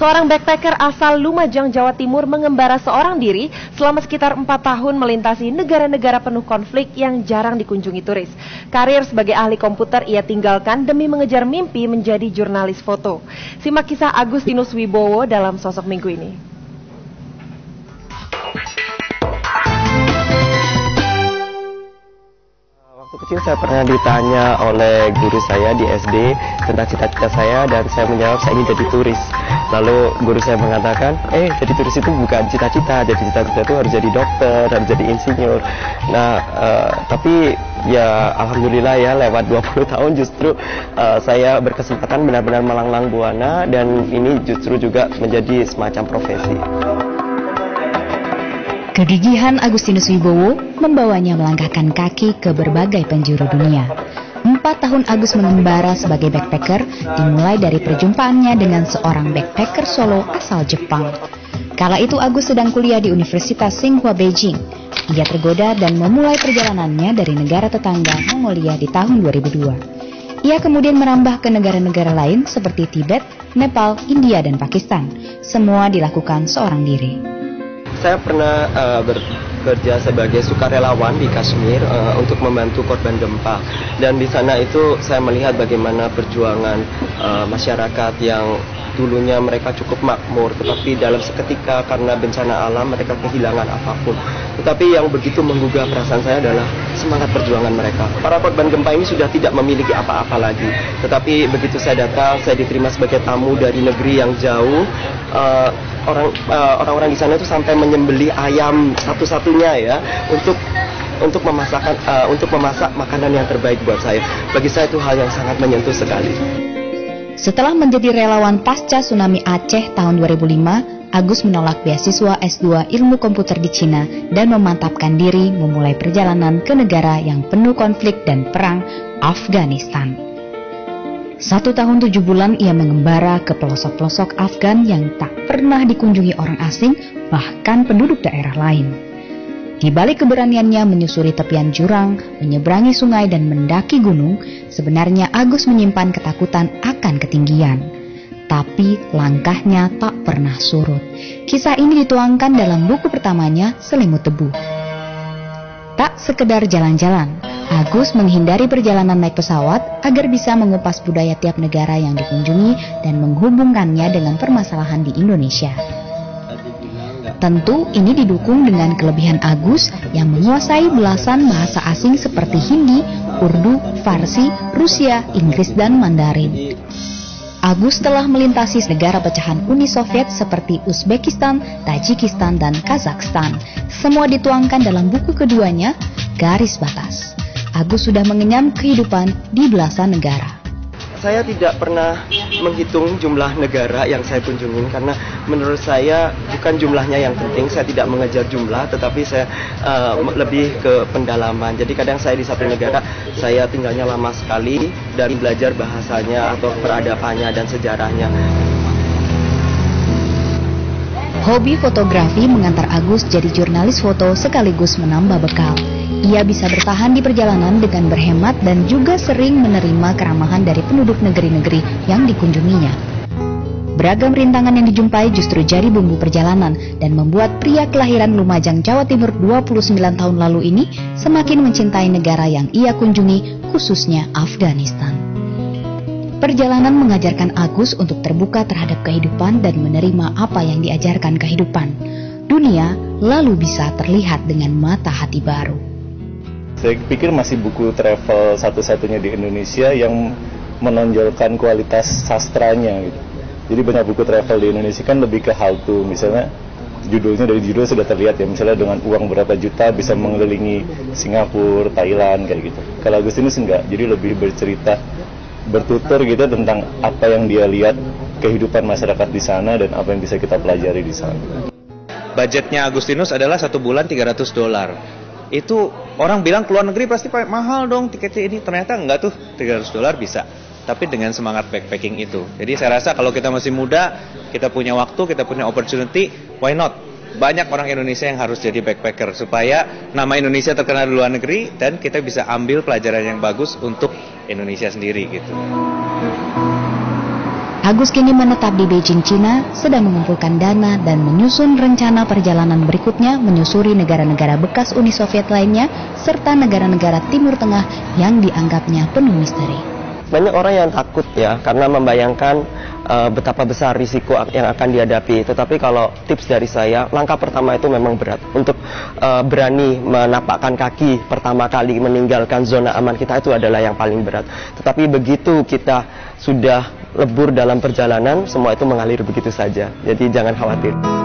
Seorang backpacker asal Lumajang, Jawa Timur mengembara seorang diri selama sekitar 4 tahun melintasi negara-negara penuh konflik yang jarang dikunjungi turis. Karir sebagai ahli komputer ia tinggalkan demi mengejar mimpi menjadi jurnalis foto. Simak kisah Agustinus Wibowo dalam Sosok Minggu ini. Waktu kecil saya pernah ditanya oleh guru saya di SD tentang cita-cita saya dan saya menjawab saya ingin jadi turis. Lalu guru saya mengatakan, jadi turis itu bukan cita-cita, jadi cita-cita itu harus jadi dokter, harus jadi insinyur. Nah, tapi ya alhamdulillah ya lewat 20 tahun justru saya berkesempatan benar-benar melanglang buana dan ini justru juga menjadi semacam profesi. Kegigihan Agustinus Wibowo membawanya melangkahkan kaki ke berbagai penjuru dunia. 4 tahun Agus mengembara sebagai backpacker dimulai dari perjumpaannya dengan seorang backpacker solo asal Jepang. Kala itu Agus sedang kuliah di Universitas Tsinghua Beijing. Ia tergoda dan memulai perjalanannya dari negara tetangga Mongolia di tahun 2002. Ia kemudian merambah ke negara-negara lain seperti Tibet, Nepal, India, dan Pakistan. Semua dilakukan seorang diri. Saya pernah bekerja sebagai sukarelawan di Kashmir untuk membantu korban gempa, dan di sana itu saya melihat bagaimana perjuangan masyarakat yang dulunya mereka cukup makmur, tetapi dalam seketika karena bencana alam mereka kehilangan apapun. Tetapi yang begitu menggugah perasaan saya adalah semangat perjuangan mereka. Para korban gempa ini sudah tidak memiliki apa-apa lagi, tetapi begitu saya datang, saya diterima sebagai tamu dari negeri yang jauh. Orang-orang di sana itu sampai menyembelih ayam satu-satunya ya untuk memasak makanan yang terbaik buat saya. Bagi saya itu hal yang sangat menyentuh sekali. Setelah menjadi relawan pasca tsunami Aceh tahun 2005, Agus menolak beasiswa S2 Ilmu Komputer di Cina dan memantapkan diri memulai perjalanan ke negara yang penuh konflik dan perang, Afghanistan. 1 tahun 7 bulan ia mengembara ke pelosok-pelosok Afgan yang tak pernah dikunjungi orang asing, bahkan penduduk daerah lain. Di balik keberaniannya menyusuri tepian jurang, menyeberangi sungai dan mendaki gunung, sebenarnya Agus menyimpan ketakutan akan ketinggian. Tapi langkahnya tak pernah surut. Kisah ini dituangkan dalam buku pertamanya, Selimut Debu. Tak sekedar jalan-jalan, Agus menghindari perjalanan naik pesawat agar bisa mengupas budaya tiap negara yang dikunjungi dan menghubungkannya dengan permasalahan di Indonesia. Tentu ini didukung dengan kelebihan Agus yang menguasai belasan bahasa asing seperti Hindi, Urdu, Farsi, Rusia, Inggris, dan Mandarin. Agus telah melintasi negara pecahan Uni Soviet seperti Uzbekistan, Tajikistan, dan Kazakhstan. Semua dituangkan dalam buku keduanya, Garis Batas. Agus sudah mengenyam kehidupan di belasan negara. Saya tidak pernah menghitung jumlah negara yang saya kunjungin karena menurut saya bukan jumlahnya yang penting. Saya tidak mengejar jumlah, tetapi saya lebih ke pendalaman. Jadi kadang saya di satu negara saya tinggalnya lama sekali dan belajar bahasanya atau peradabannya dan sejarahnya. Hobi fotografi mengantar Agus jadi jurnalis foto sekaligus menambah bekal. Ia bisa bertahan di perjalanan dengan berhemat dan juga sering menerima keramahan dari penduduk negeri-negeri yang dikunjunginya. Beragam rintangan yang dijumpai justru jadi bumbu perjalanan dan membuat pria kelahiran Lumajang, Jawa Timur 29 tahun lalu ini semakin mencintai negara yang ia kunjungi, khususnya Afghanistan. Perjalanan mengajarkan Agus untuk terbuka terhadap kehidupan dan menerima apa yang diajarkan kehidupan. Dunia lalu bisa terlihat dengan mata hati baru. Saya pikir masih buku travel satu-satunya di Indonesia yang menonjolkan kualitas sastranya gitu. Jadi banyak buku travel di Indonesia kan lebih ke how to, misalnya dari judul sudah terlihat ya, misalnya dengan uang berapa juta bisa mengelilingi Singapura, Thailand kayak gitu. Kalau Agustinus enggak, jadi lebih bercerita, bertutur gitu tentang apa yang dia lihat kehidupan masyarakat di sana dan apa yang bisa kita pelajari di sana. Budgetnya Agustinus adalah 1 bulan $300. Itu orang bilang ke luar negeri pasti mahal dong tiketnya ini, ternyata enggak tuh, $300 bisa. Tapi dengan semangat backpacking itu. Jadi saya rasa kalau kita masih muda, kita punya waktu, kita punya opportunity, why not? Banyak orang Indonesia yang harus jadi backpacker supaya nama Indonesia terkenal di luar negeri dan kita bisa ambil pelajaran yang bagus untuk Indonesia sendiri gitu. Agus kini menetap di Beijing, Cina, sedang mengumpulkan dana dan menyusun rencana perjalanan berikutnya menyusuri negara-negara bekas Uni Soviet lainnya, serta negara-negara Timur Tengah yang dianggapnya penuh misteri. Banyak orang yang takut ya, karena membayangkan betapa besar risiko yang akan dihadapi. Tetapi kalau tips dari saya, langkah pertama itu memang berat. Untuk berani menapakkan kaki pertama kali meninggalkan zona aman kita itu adalah yang paling berat. Tetapi begitu kita sudah lebur dalam perjalanan, semua itu mengalir begitu saja. Jadi jangan khawatir.